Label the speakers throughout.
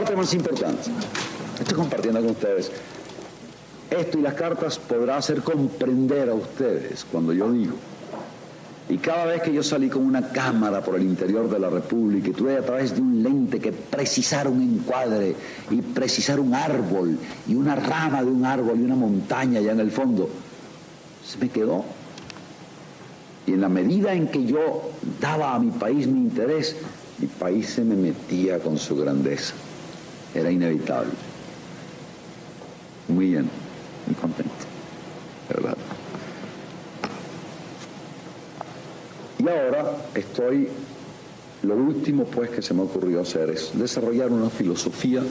Speaker 1: parte más importante. Estoy compartiendo con ustedes. Esto y las cartas podrá hacer comprender a ustedes cuando yo digo. Y cada vez que yo salí con una cámara por el interior de la República y tuve a través de un lente que precisar un encuadre y precisar un árbol y una rama de un árbol y una montaña allá en el fondo, se me quedó. Y en la medida en que yo daba a mi país mi interés, mi país se me metía con su grandeza. Era inevitable. Muy bien, muy contento, de verdad. Y ahora lo último pues que se me ocurrió hacer es desarrollar una filosofía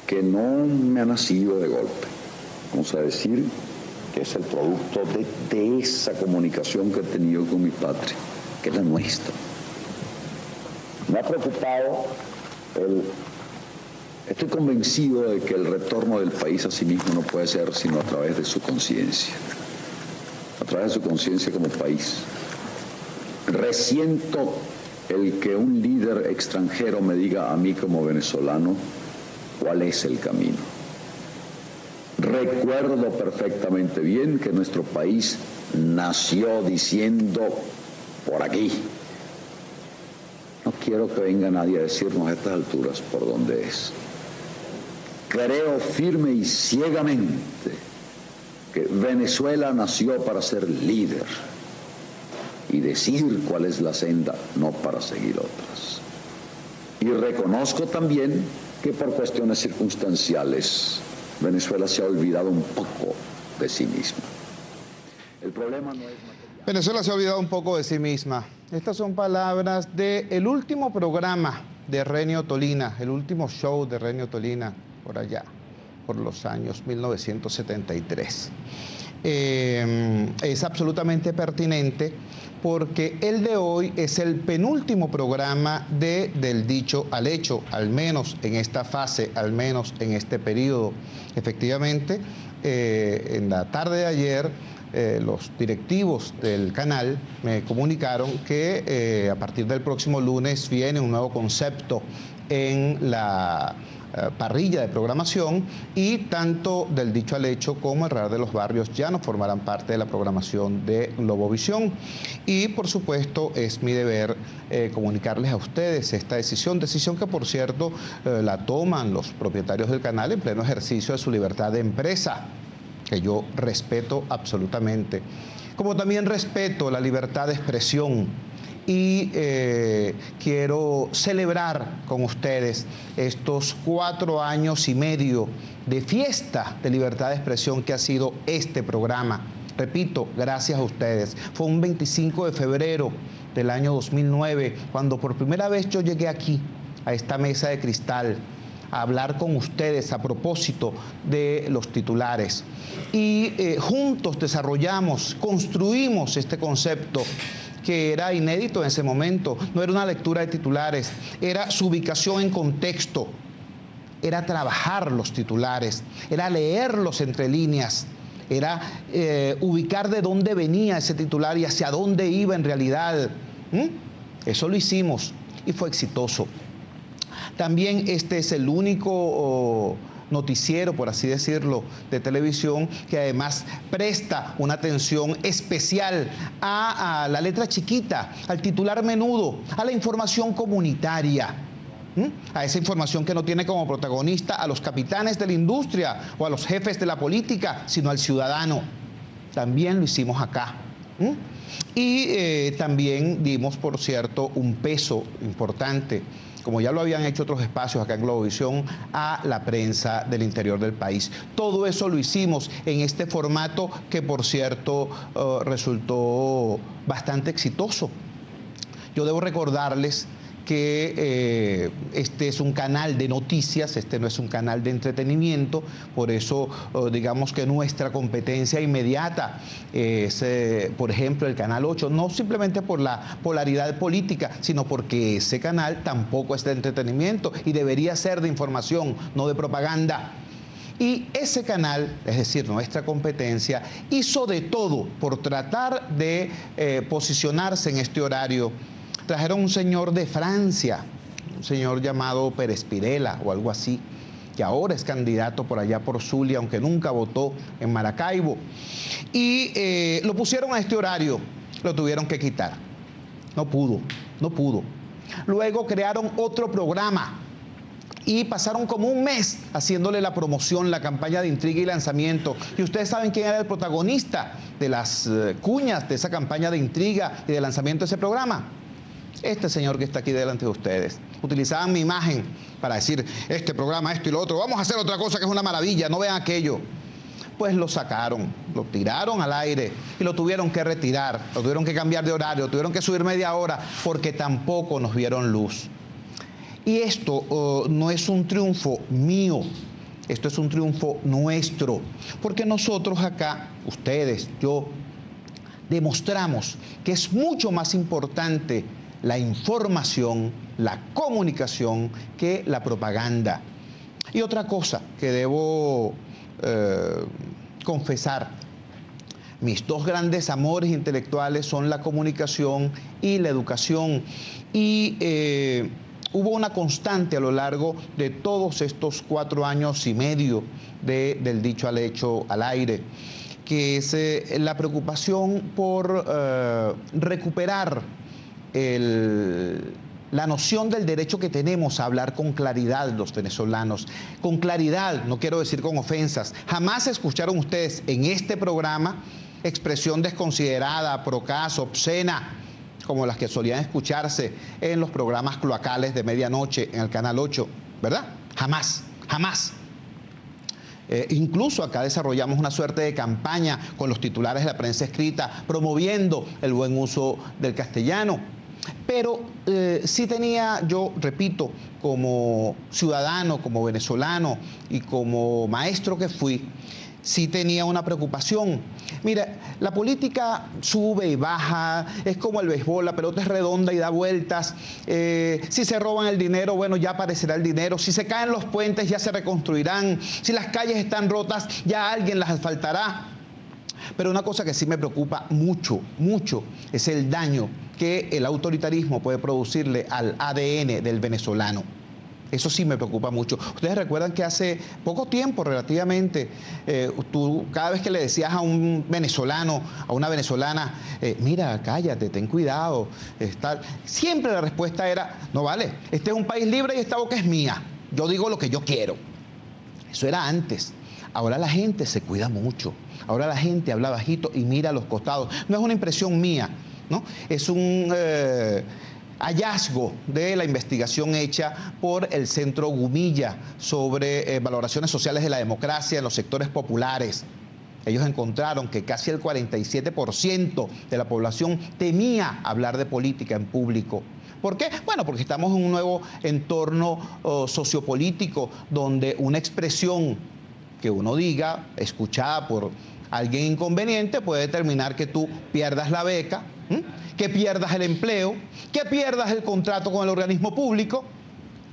Speaker 1: que no me ha nacido de golpe. Vamos a decir que es el producto de esa comunicación que he tenido con mi patria, que es la nuestra. Me ha preocupado estoy convencido de que el retorno del país a sí mismo no puede ser sino a través de su conciencia. A través de su conciencia como país. Resiento el que un líder extranjero me diga a mí como venezolano cuál es el camino. Recuerdo perfectamente bien que nuestro país nació diciendo por aquí. No quiero que venga nadie a decirnos a estas alturas por dónde es. Creo firme y ciegamente que Venezuela nació para ser líder y decir cuál es la senda, no para seguir otras. Y reconozco también que por cuestiones circunstanciales Venezuela se ha olvidado un poco de sí misma. El problema no es material.
Speaker 2: Venezuela se ha olvidado un poco de sí misma. Estas son palabras del último programa de Renio Tolina, el último show de Renio Tolina por allá, por los años 1973. Es absolutamente pertinente porque el de hoy es el penúltimo programa del dicho al hecho, al menos en esta fase, al menos en este periodo. Efectivamente, en la tarde de ayer, los directivos del canal me comunicaron que a partir del próximo lunes viene un nuevo concepto en la parrilla de programación y tanto del dicho al hecho como el radar de los barrios ya no formarán parte de la programación de Globovisión. Y por supuesto es mi deber comunicarles a ustedes esta decisión que por cierto la toman los propietarios del canal en pleno ejercicio de su libertad de empresa, que yo respeto absolutamente, como también respeto la libertad de expresión. Y quiero celebrar con ustedes estos 4 años y medio de fiesta de libertad de expresión que ha sido este programa. Repito, gracias a ustedes. Fue un 25 de febrero del año 2009 cuando por primera vez yo llegué aquí, a esta mesa de cristal, a hablar con ustedes a propósito de los titulares. Y juntos desarrollamos, construimos este concepto que era inédito en ese momento. No era una lectura de titulares, era su ubicación en contexto, era trabajar los titulares, era leerlos entre líneas, era ubicar de dónde venía ese titular y hacia dónde iba en realidad. Eso lo hicimos y fue exitoso. También este es el único noticiero, por así decirlo, de televisión que además presta una atención especial a la letra chiquita, al titular menudo, a la información comunitaria, a esa información que no tiene como protagonista a los capitanes de la industria o a los jefes de la política, sino al ciudadano. También lo hicimos acá. Y también dimos, por cierto, un peso importante, como ya lo habían hecho otros espacios acá en Globovisión, a la prensa del interior del país. Todo eso lo hicimos en este formato que, por cierto, resultó bastante exitoso. Yo debo recordarles que este es un canal de noticias, este no es un canal de entretenimiento, por eso digamos que nuestra competencia inmediata es, por ejemplo, el Canal 8, no simplemente por la polaridad política, sino porque ese canal tampoco es de entretenimiento y debería ser de información, no de propaganda. Y ese canal, es decir, nuestra competencia, hizo de todo por tratar de posicionarse en este horario. Trajeron un señor de Francia, un señor llamado Pérez Pirela o algo así, que ahora es candidato por allá por Zulia, aunque nunca votó en Maracaibo. Y lo pusieron a este horario, lo tuvieron que quitar. No pudo. Luego crearon otro programa y pasaron como un mes haciéndole la promoción, la campaña de intriga y lanzamiento. Y ustedes saben quién era el protagonista de las cuñas de esa campaña de intriga y de lanzamiento de ese programa. Este señor que está aquí delante de ustedes. Utilizaban mi imagen para decir, este programa, esto y lo otro, vamos a hacer otra cosa que es una maravilla, no vean aquello. Pues lo sacaron, lo tiraron al aire y lo tuvieron que retirar, lo tuvieron que cambiar de horario, tuvieron que subir media hora porque tampoco nos vieron luz. Y esto no es un triunfo mío, esto es un triunfo nuestro, porque nosotros acá, ustedes, yo, demostramos que es mucho más importante la información, la comunicación, que la propaganda. Y otra cosa que debo confesar, mis dos grandes amores intelectuales son la comunicación y la educación. Y hubo una constante a lo largo de todos estos 4 años y medio del dicho al hecho al aire, que es la preocupación por recuperar la noción del derecho que tenemos a hablar con claridad los venezolanos. Con claridad, no quiero decir con ofensas. Jamás escucharon ustedes en este programa expresión desconsiderada, procaz, obscena, como las que solían escucharse en los programas cloacales de medianoche en el Canal 8, ¿verdad? Jamás, jamás. Incluso acá desarrollamos una suerte de campaña con los titulares de la prensa escrita promoviendo el buen uso del castellano. Pero sí tenía, yo repito, como ciudadano, como venezolano y como maestro que fui, sí tenía una preocupación. Mira, la política sube y baja, es como el béisbol, la pelota es redonda y da vueltas. Si se roban el dinero, bueno, ya aparecerá el dinero. Si se caen los puentes, ya se reconstruirán. Si las calles están rotas, ya alguien las asfaltará. Pero una cosa que sí me preocupa mucho, mucho, es el daño que el autoritarismo puede producirle al ADN del venezolano. Eso sí me preocupa mucho. Ustedes recuerdan que hace poco tiempo, relativamente, tú cada vez que le decías a un venezolano, a una venezolana, mira, cállate, ten cuidado, siempre la respuesta era, no vale, este es un país libre y esta boca es mía, yo digo lo que yo quiero. Eso era antes. Ahora la gente se cuida mucho. Ahora la gente habla bajito y mira a los costados. No es una impresión mía, ¿no? Es un hallazgo de la investigación hecha por el Centro Gumilla sobre valoraciones sociales de la democracia en los sectores populares. Ellos encontraron que casi el 47% de la población temía hablar de política en público. ¿Por qué? Bueno, porque estamos en un nuevo entorno sociopolítico donde una expresión que uno diga, escuchada por alguien inconveniente, puede determinar que tú pierdas la beca, que pierdas el empleo, que pierdas el contrato con el organismo público.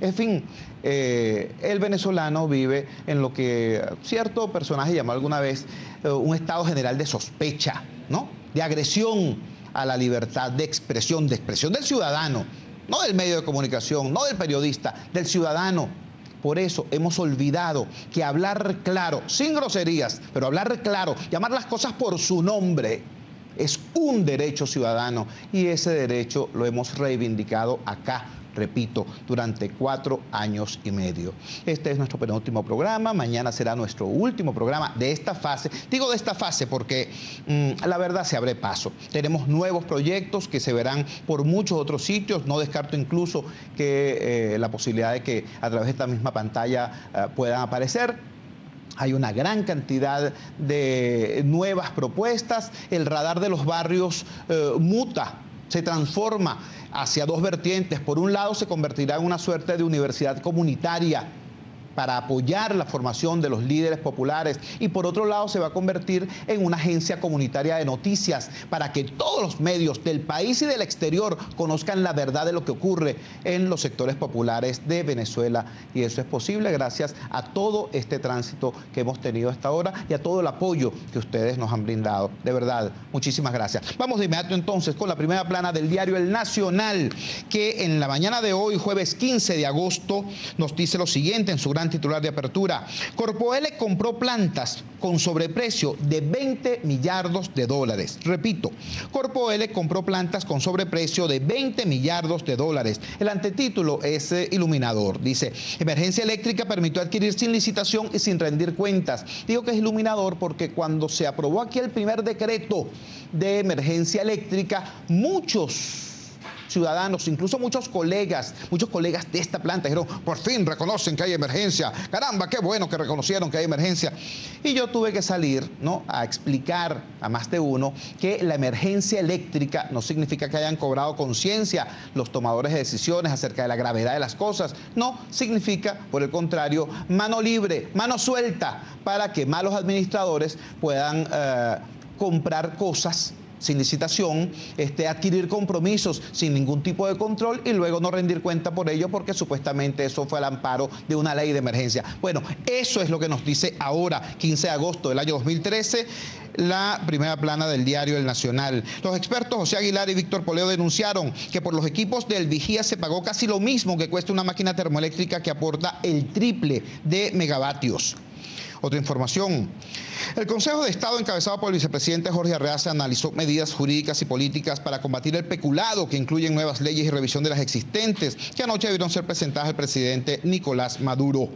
Speaker 2: En fin, el venezolano vive en lo que cierto personaje llamó alguna vez un estado general de sospecha, ¿no? De agresión a la libertad de expresión del ciudadano, no del medio de comunicación, no del periodista, del ciudadano. Por eso hemos olvidado que hablar claro, sin groserías, pero hablar claro, llamar las cosas por su nombre, es un derecho ciudadano y ese derecho lo hemos reivindicado acá, repito, durante 4 años y medio. Este es nuestro penúltimo programa, mañana será nuestro último programa de esta fase. Digo de esta fase porque la verdad se abre paso. Tenemos nuevos proyectos que se verán por muchos otros sitios. No descarto incluso que la posibilidad de que a través de esta misma pantalla puedan aparecer. Hay una gran cantidad de nuevas propuestas. El radar de los barrios muta, se transforma hacia dos vertientes. Por un lado, se convertirá en una suerte de universidad comunitaria para apoyar la formación de los líderes populares y por otro lado se va a convertir en una agencia comunitaria de noticias para que todos los medios del país y del exterior conozcan la verdad de lo que ocurre en los sectores populares de Venezuela, y eso es posible gracias a todo este tránsito que hemos tenido hasta ahora y a todo el apoyo que ustedes nos han brindado. De verdad, muchísimas gracias. Vamos de inmediato entonces con la primera plana del diario El Nacional, que en la mañana de hoy, jueves 15 de agosto, nos dice lo siguiente en su gran titular de apertura: Corpoelec compró plantas con sobreprecio de 20 millardos de dólares. Repito, Corpoelec compró plantas con sobreprecio de 20 millardos de dólares. El antetítulo es iluminador. Dice: emergencia eléctrica permitió adquirir sin licitación y sin rendir cuentas. Digo que es iluminador porque cuando se aprobó aquí el primer decreto de emergencia eléctrica, muchos ciudadanos, incluso muchos colegas de esta planta dijeron: por fin reconocen que hay emergencia, caramba, qué bueno que reconocieron que hay emergencia. Y yo tuve que salir, ¿no?, a explicar a más de uno que la emergencia eléctrica no significa que hayan cobrado conciencia los tomadores de decisiones acerca de la gravedad de las cosas, no, significa, por el contrario, mano libre, mano suelta, para que malos administradores puedan comprar cosas sin licitación, adquirir compromisos sin ningún tipo de control y luego no rendir cuenta por ello porque supuestamente eso fue al amparo de una ley de emergencia. Bueno, eso es lo que nos dice ahora, 15 de agosto del año 2013, la primera plana del diario El Nacional. Los expertos José Aguilar y Víctor Poleo denunciaron que por los equipos del Vigía se pagó casi lo mismo que cuesta una máquina termoeléctrica que aporta el triple de megavatios. Otra información: el Consejo de Estado encabezado por el vicepresidente Jorge Arreaza analizó medidas jurídicas y políticas para combatir el peculado, que incluyen nuevas leyes y revisión de las existentes, que anoche debieron ser presentadas al presidente Nicolás Maduro.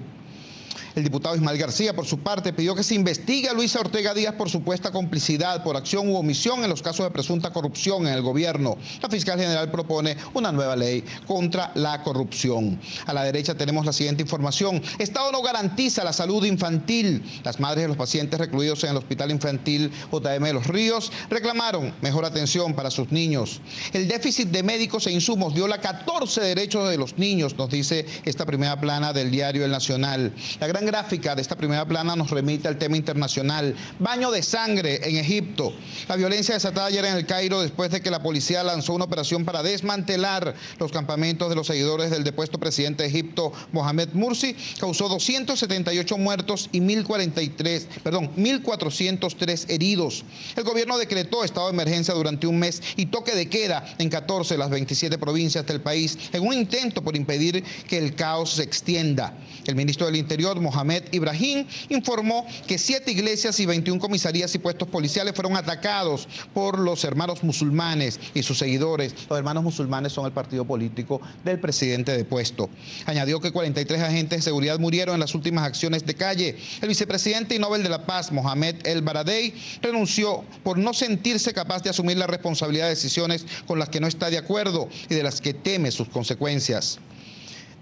Speaker 2: El diputado Ismael García, por su parte, pidió que se investigue a Luisa Ortega Díaz por supuesta complicidad, por acción u omisión en los casos de presunta corrupción en el gobierno. La fiscal general propone una nueva ley contra la corrupción. A la derecha tenemos la siguiente información: Estado no garantiza la salud infantil. Las madres de los pacientes recluidos en el Hospital Infantil JM de los Ríos reclamaron mejor atención para sus niños. El déficit de médicos e insumos viola 14 derechos de los niños, nos dice esta primera plana del diario El Nacional. La gran gráfica de esta primera plana nos remite al tema internacional: baño de sangre en Egipto. La violencia desatada ayer en el Cairo después de que la policía lanzó una operación para desmantelar los campamentos de los seguidores del depuesto presidente de Egipto, Mohamed Morsi, causó 278 muertos y 1.403 heridos. El gobierno decretó estado de emergencia durante un mes y toque de queda en 14 de las 27 provincias del país, en un intento por impedir que el caos se extienda. El ministro del Interior, Mohamed Ibrahim, informó que 7 iglesias y 21 comisarías y puestos policiales fueron atacados por los hermanos musulmanes y sus seguidores. Los hermanos musulmanes son el partido político del presidente depuesto. Añadió que 43 agentes de seguridad murieron en las últimas acciones de calle. El vicepresidente y Nobel de la Paz, Mohamed El Baradei, renunció por no sentirse capaz de asumir la responsabilidad de decisiones con las que no está de acuerdo y de las que teme sus consecuencias.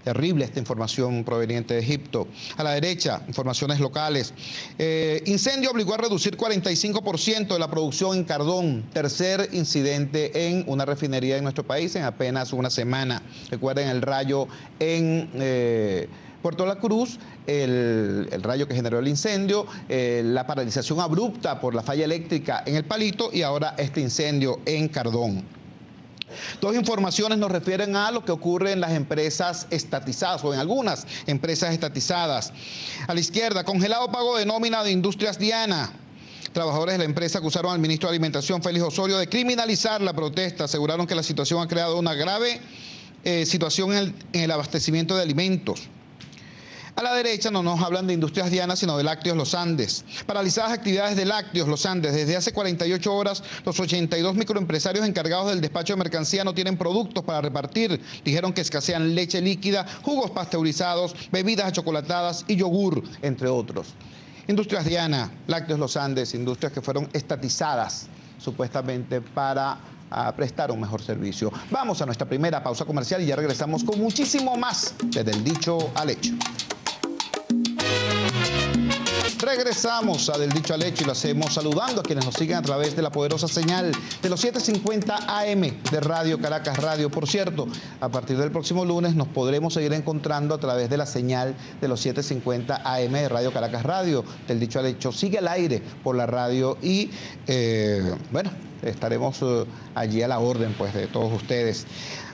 Speaker 2: Terrible esta información proveniente de Egipto. A la derecha, informaciones locales. Incendio obligó a reducir 45% de la producción en Cardón. Tercer incidente en una refinería en nuestro país en apenas una semana. Recuerden el rayo en Puerto La Cruz, el rayo que generó el incendio, la paralización abrupta por la falla eléctrica en El Palito y ahora este incendio en Cardón. Dos informaciones nos refieren a lo que ocurre en las empresas estatizadas o en algunas empresas estatizadas. A la izquierda, congelado pago de nómina de Industrias Diana. Trabajadores de la empresa acusaron al ministro de Alimentación, Félix Osorio, de criminalizar la protesta. Aseguraron que la situación ha creado una grave situación en el abastecimiento de alimentos. A la derecha no nos hablan de Industrias Diana, sino de Lácteos Los Andes. Paralizadas actividades de Lácteos Los Andes. Desde hace 48 horas, los 82 microempresarios encargados del despacho de mercancía no tienen productos para repartir. Dijeron que escasean leche líquida, jugos pasteurizados, bebidas achocolatadas y yogur, entre otros. Industrias Diana, Lácteos Los Andes, industrias que fueron estatizadas supuestamente para prestar un mejor servicio. Vamos a nuestra primera pausa comercial y ya regresamos con muchísimo más desde el dicho al hecho. Regresamos a Del Dicho al Hecho y lo hacemos saludando a quienes nos siguen a través de la poderosa señal de los 750 AM de Radio Caracas Radio. Por cierto, a partir del próximo lunes nos podremos seguir encontrando a través de la señal de los 750 AM de Radio Caracas Radio. Del Dicho al Hecho sigue al aire por la radio y, bueno, estaremos allí a la orden pues de todos ustedes.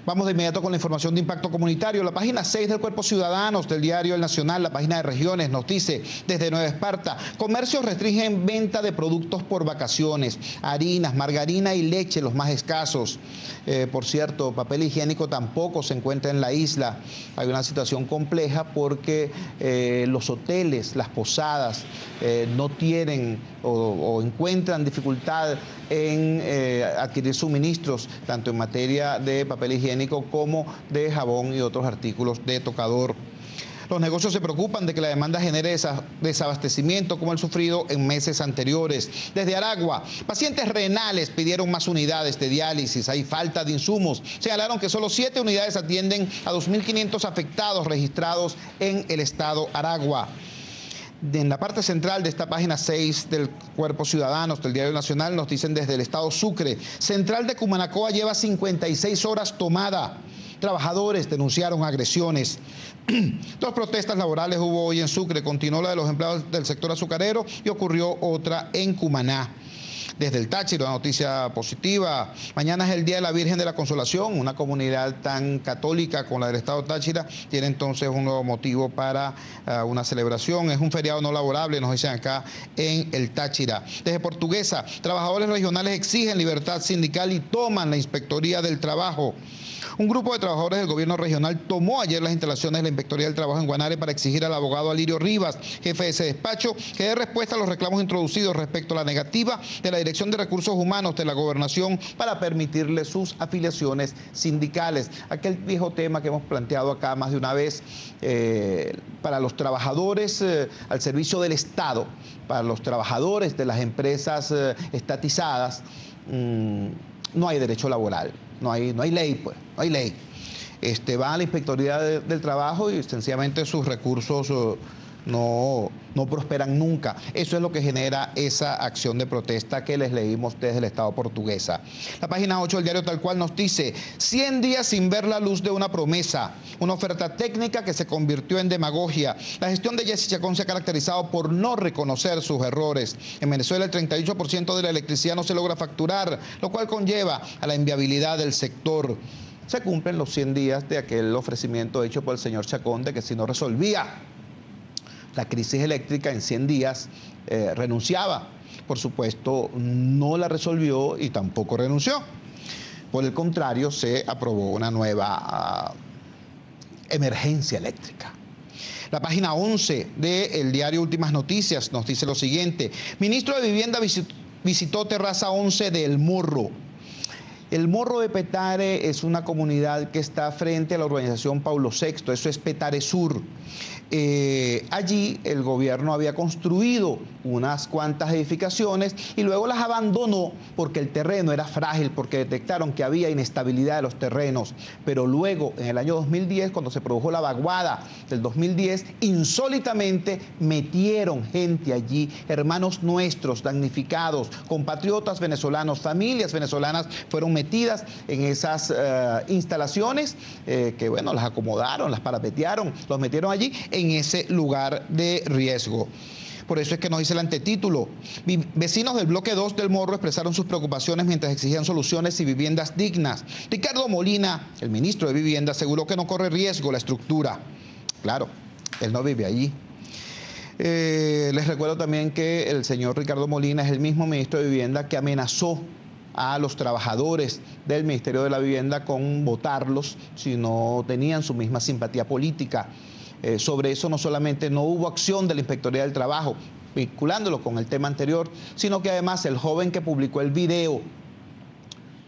Speaker 2: Vamos de inmediato con la información de impacto comunitario. La página 6 del Cuerpo Ciudadanos del diario El Nacional, la página de regiones, nos dice desde Nueva Esparta: comercios restringen venta de productos por vacaciones, harinas, margarina y leche, los más escasos. Por cierto, papel higiénico tampoco se encuentra en la isla. Hay una situación compleja porque los hoteles, las posadas, no tienen o encuentran dificultad en adquirir suministros, tanto en materia de papel higiénico como de jabón y otros artículos de tocador. Los negocios se preocupan de que la demanda genere desabastecimiento como el sufrido en meses anteriores. Desde Aragua, pacientes renales pidieron más unidades de diálisis. Hay falta de insumos. Señalaron que solo 7 unidades atienden a 2.500 afectados registrados en el estado Aragua. En la parte central de esta página 6 del Cuerpo Ciudadanos del Diario Nacional nos dicen desde el estado Sucre: Central de Cumanacoa lleva 56 horas tomada. Trabajadores denunciaron agresiones. 2 protestas laborales hubo hoy en Sucre. Continuó la de los empleados del sector azucarero y ocurrió otra en Cumaná. Desde el Táchira, una noticia positiva. Mañana es el Día de la Virgen de la Consolación. Una comunidad tan católica como la del estado Táchira tiene entonces un nuevo motivo para una celebración. Es un feriado no laborable, nos dicen acá en el Táchira. Desde Portuguesa, trabajadores regionales exigen libertad sindical y toman la Inspectoría del Trabajo. Un grupo de trabajadores del gobierno regional tomó ayer las instalaciones de la Inspectoría del Trabajo en Guanare para exigir al abogado Alirio Rivas, jefe de ese despacho, que dé respuesta a los reclamos introducidos respecto a la negativa de la Dirección de Recursos Humanos de la Gobernación para permitirle sus afiliaciones sindicales. Aquel viejo tema que hemos planteado acá más de una vez, para los trabajadores al servicio del Estado, para los trabajadores de las empresas estatizadas, no hay derecho laboral. No hay ley, pues, no hay ley. Van a la Inspectoría del Trabajo y sencillamente sus recursos no prosperan nunca. Eso es lo que genera esa acción de protesta que les leímos desde el Estado Portuguesa. La página 8 del diario Tal Cual nos dice: 100 días sin ver la luz de una promesa, una oferta técnica que se convirtió en demagogia. La gestión de Jessy Chacón se ha caracterizado por no reconocer sus errores. En Venezuela el 38% de la electricidad no se logra facturar, lo cual conlleva a la inviabilidad del sector. Se cumplen los 100 días de aquel ofrecimiento hecho por el señor Chacón de que si no resolvía la crisis eléctrica en 100 días, renunciaba. Por supuesto, no la resolvió y tampoco renunció. Por el contrario, se aprobó una nueva emergencia eléctrica. La página 11 del diario Últimas Noticias nos dice lo siguiente: ministro de Vivienda visitó Terraza 11 de El Morro. El Morro de Petare es una comunidad que está frente a la urbanización Paulo VI, eso es Petare Sur. Allí el gobierno había construido unas cuantas edificaciones y luego las abandonó porque el terreno era frágil, porque detectaron que había inestabilidad de los terrenos. Pero luego, en el año 2010, cuando se produjo la vaguada del 2010, insólitamente metieron gente allí, hermanos nuestros damnificados, compatriotas venezolanos, familias venezolanas fueron metidas en esas instalaciones que, bueno, las acomodaron, las parapetearon, los metieron allí en ese lugar de riesgo. Por eso es que nos dice el antetítulo: vecinos del bloque 2 del Morro expresaron sus preocupaciones mientras exigían soluciones y viviendas dignas. Ricardo Molina, el ministro de Vivienda, aseguró que no corre riesgo la estructura. Claro, él no vive allí. Les recuerdo también que el señor Ricardo Molina es el mismo ministro de Vivienda que amenazó a los trabajadores del Ministerio de la Vivienda con votarlos si no tenían su misma simpatía política. Sobre eso no solamente no hubo acción de la Inspectoría del Trabajo, vinculándolo con el tema anterior, sino que además el joven que publicó el video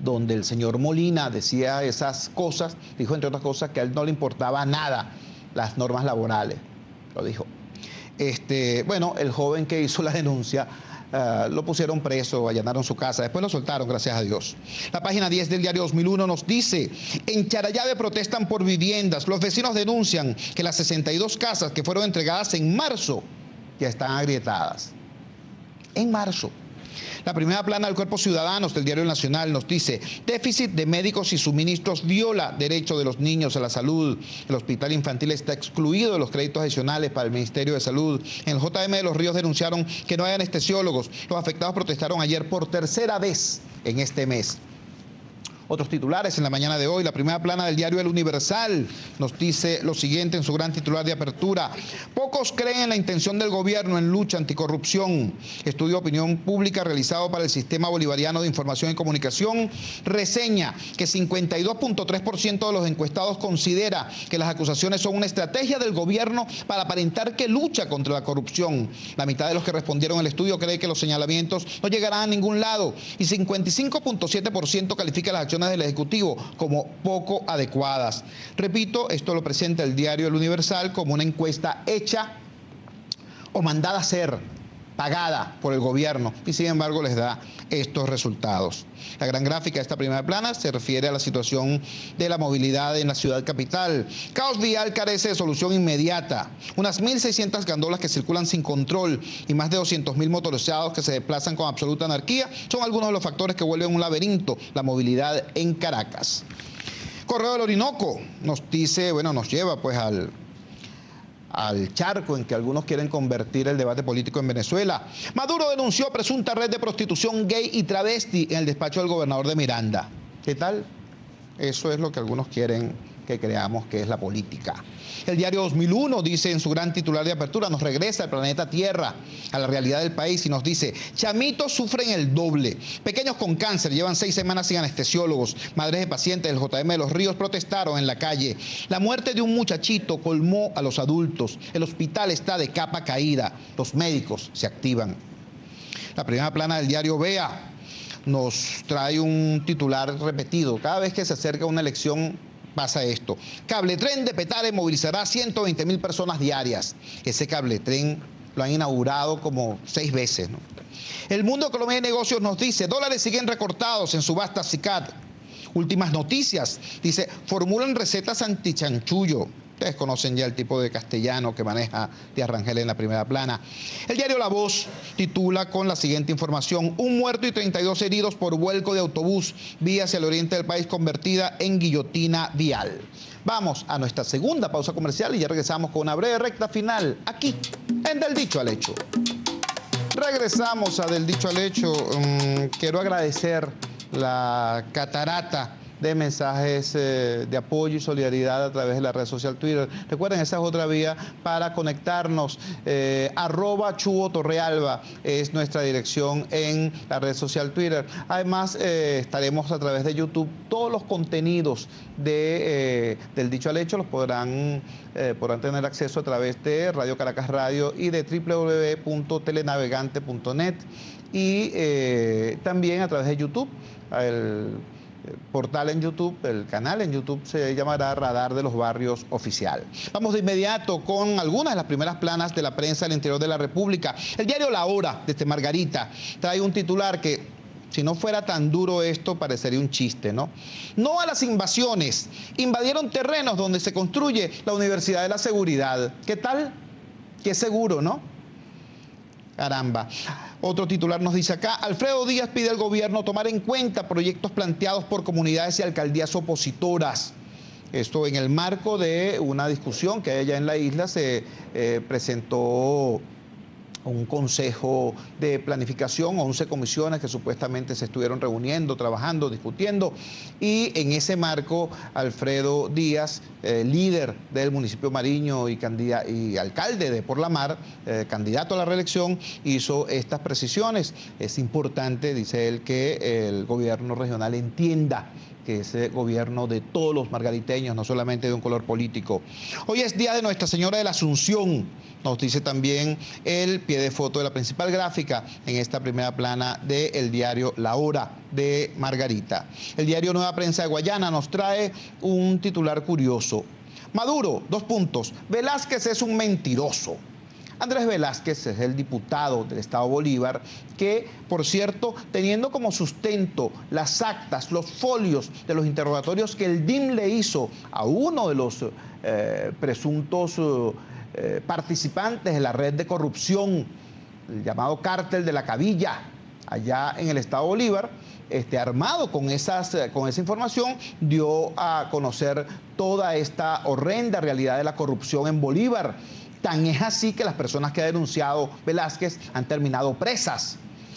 Speaker 2: donde el señor Molina decía esas cosas, dijo entre otras cosas que a él no le importaba nada las normas laborales, lo dijo. Bueno, el joven que hizo la denuncia lo pusieron preso, allanaron su casa, después lo soltaron, gracias a Dios. La página 10 del diario 2001 nos dice: en Charallave protestan por viviendas. Los vecinos denuncian que las 62 casas que fueron entregadas en marzo ya están agrietadas. En marzo, la primera plana del Cuerpo Ciudadanos del Diario Nacional nos dice: déficit de médicos y suministros viola derecho de los niños a la salud. El hospital infantil está excluido de los créditos adicionales para el Ministerio de Salud. En el JM de Los Ríos denunciaron que no hay anestesiólogos. Los afectados protestaron ayer por tercera vez en este mes. Otros titulares en la mañana de hoy. La primera plana del diario El Universal nos dice lo siguiente en su gran titular de apertura: pocos creen en la intención del gobierno en lucha anticorrupción. Estudio de opinión pública realizado para el Sistema Bolivariano de Información y Comunicación reseña que 52.3% de los encuestados considera que las acusaciones son una estrategia del gobierno para aparentar que lucha contra la corrupción. La mitad de los que respondieron al estudio cree que los señalamientos no llegarán a ningún lado y 55.7% califica las acciones del Ejecutivo como poco adecuadas. Repito, esto lo presenta el diario El Universal como una encuesta hecha o mandada a hacer, pagada por el gobierno, y sin embargo les da estos resultados. La gran gráfica de esta primera plana se refiere a la situación de la movilidad en la ciudad capital. Caos vial carece de solución inmediata. Unas 1.600 gandolas que circulan sin control y más de 200.000 motorizados que se desplazan con absoluta anarquía son algunos de los factores que vuelven un laberinto la movilidad en Caracas. Correo del Orinoco nos dice, bueno, nos lleva pues al charco en que algunos quieren convertir el debate político en Venezuela. Maduro denunció presunta red de prostitución gay y travesti en el despacho del gobernador de Miranda. ¿Qué tal? Eso es lo que algunos quieren que creamos que es la política. El diario 2001 dice en su gran titular de apertura: nos regresa al planeta Tierra, a la realidad del país, y nos dice: chamitos sufren el doble. Pequeños con cáncer llevan 6 semanas sin anestesiólogos. Madres de pacientes del JM de Los Ríos protestaron en la calle. La muerte de un muchachito colmó a los adultos. El hospital está de capa caída. Los médicos se activan. La primera plana del diario Vea nos trae un titular repetido. Cada vez que se acerca una elección pasa esto: Cabletren de Petare movilizará 120.000 personas diarias. Ese cabletren lo han inaugurado como 6 veces, ¿no? El Mundo de Economía y Negocios nos dice: dólares siguen recortados en subasta SICAD. Últimas noticias, dice: formulan recetas antichanchullo. Ustedes conocen ya el tipo de castellano que maneja Díaz Rangel en la primera plana. El diario La Voz titula con la siguiente información: un muerto y 32 heridos por vuelco de autobús, vía hacia el oriente del país convertida en guillotina vial. Vamos a nuestra segunda pausa comercial y ya regresamos con una breve recta final aquí en Del Dicho al Hecho. Regresamos a Del Dicho al Hecho. Quiero agradecer la catarata de mensajes de apoyo y solidaridad a través de la red social Twitter. Recuerden, esa es otra vía para conectarnos. @ChugoTorrealba es nuestra dirección en la red social Twitter. Además, estaremos a través de YouTube. Todos los contenidos del Dicho al Hecho los podrán tener acceso a través de Radio Caracas Radio y de www.telenavegante.net y también a través de YouTube. El portal en YouTube, el canal en YouTube se llamará Radar de los Barrios Oficial. Vamos de inmediato con algunas de las primeras planas de la prensa del interior de la República. El diario La Hora, desde Margarita, trae un titular que, si no fuera tan duro esto, parecería un chiste, ¿no? No a las invasiones. Invadieron terrenos donde se construye la Universidad de la Seguridad. ¿Qué tal? Qué seguro, ¿no? Caramba. Otro titular nos dice acá: Alfredo Díaz pide al gobierno tomar en cuenta proyectos planteados por comunidades y alcaldías opositoras. Esto en el marco de una discusión que allá en la isla se presentó un consejo de planificación, 11 comisiones que supuestamente se estuvieron reuniendo, trabajando, discutiendo, y en ese marco Alfredo Díaz, líder del municipio Mariño y alcalde de Por la Mar, candidato a la reelección, hizo estas precisiones. Es importante, dice él, que el gobierno regional entienda que es el gobierno de todos los margariteños, no solamente de un color político. Hoy es día de Nuestra Señora de la Asunción, nos dice también el pie de foto de la principal gráfica en esta primera plana del diario La Hora de Margarita. El diario Nueva Prensa de Guayana nos trae un titular curioso: Maduro, : Velázquez es un mentiroso. Andrés Velázquez es el diputado del Estado Bolívar que, por cierto, teniendo como sustento las actas, los folios de los interrogatorios que el DIM le hizo a uno de los presuntos participantes de la red de corrupción, el llamado cártel de la Cabilla, allá en el estado Bolívar, armado con esa información, dio a conocer toda esta horrenda realidad de la corrupción en Bolívar. Tan es así que las personas que ha denunciado Velázquez han terminado presas.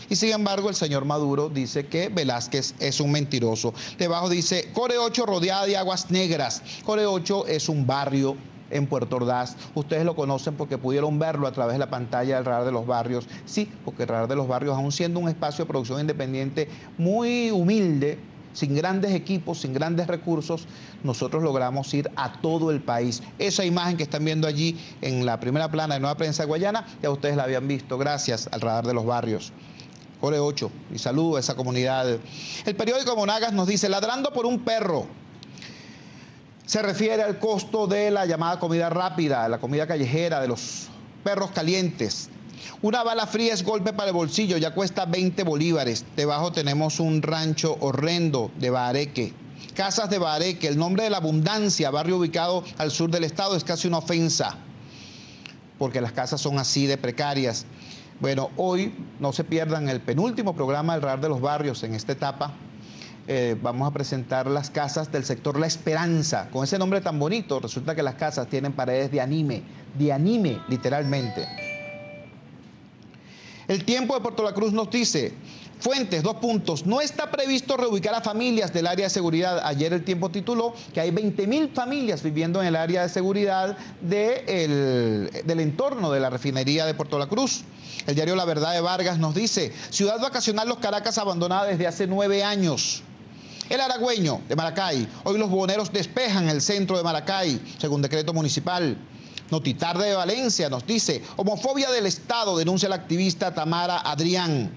Speaker 2: Y sin embargo, el señor Maduro dice que Velázquez es un mentiroso. Debajo dice, Core 8 rodeada de aguas negras. Core 8 es un barrio en Puerto Ordaz. Ustedes lo conocen porque pudieron verlo a través de la pantalla del Radar de los Barrios. Sí, porque el Radar de los Barrios, aún siendo un espacio de producción independiente muy humilde, sin grandes equipos, sin grandes recursos, nosotros logramos ir a todo el país. Esa imagen que están viendo allí en la primera plana de Nueva Prensa de Guayana, ya ustedes la habían visto, gracias al Radar de los Barrios. Core 8, y saludo a esa comunidad. El periódico Monagas nos dice, ladrando por un perro. Se refiere al costo de la llamada comida rápida, la comida callejera, de los perros calientes. Una bala fría es golpe para el bolsillo, ya cuesta 20 bolívares. Debajo tenemos un rancho horrendo de Bahareque. Casas de Bahareque, el nombre de la abundancia, barrio ubicado al sur del estado, es casi una ofensa, porque las casas son así de precarias. Bueno, hoy no se pierdan el penúltimo programa del Radar de los Barrios en esta etapa. Vamos a presentar las casas del sector La Esperanza. Con ese nombre tan bonito, resulta que las casas tienen paredes de anime literalmente. El Tiempo de Puerto La Cruz nos dice, fuentes, 2 puntos, no está previsto reubicar a familias del área de seguridad. Ayer el Tiempo tituló que hay 20.000 familias viviendo en el área de seguridad del entorno de la refinería de Puerto La Cruz. El diario La Verdad de Vargas nos dice, ciudad vacacional Los Caracas abandonada desde hace 9 años. El Aragüeño de Maracay, hoy los buhoneros despejan el centro de Maracay, según decreto municipal. Notitarde de Valencia nos dice, homofobia del Estado, denuncia la activista Tamara Adrián.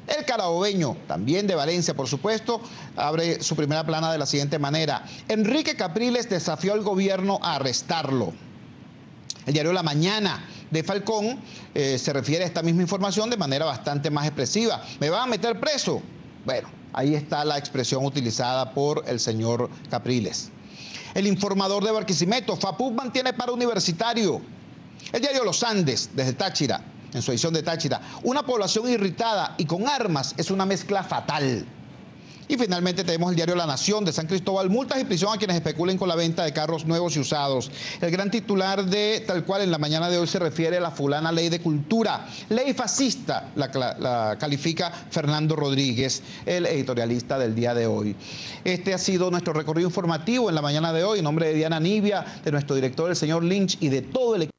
Speaker 2: El Carabobeño, también de Valencia, por supuesto, abre su primera plana de la siguiente manera. Enrique Capriles desafió al gobierno a arrestarlo. El diario La Mañana de Falcón se refiere a esta misma información de manera bastante más expresiva. ¿Me van a meter preso? Bueno, ahí está la expresión utilizada por el señor Capriles. El Informador de Barquisimeto, FAPUB mantiene paro universitario. El diario Los Andes, desde Táchira, en su edición de Táchira, una población irritada y con armas es una mezcla fatal. Y finalmente tenemos el diario La Nación de San Cristóbal, multas y prisión a quienes especulen con la venta de carros nuevos y usados. El gran titular de Tal Cual en la mañana de hoy se refiere a la fulana ley de cultura. Ley fascista la califica Fernando Rodríguez, el editorialista del día de hoy. Este ha sido nuestro recorrido informativo en la mañana de hoy, en nombre de Diana Nivia, de nuestro director, el señor Lynch, y de todo el equipo.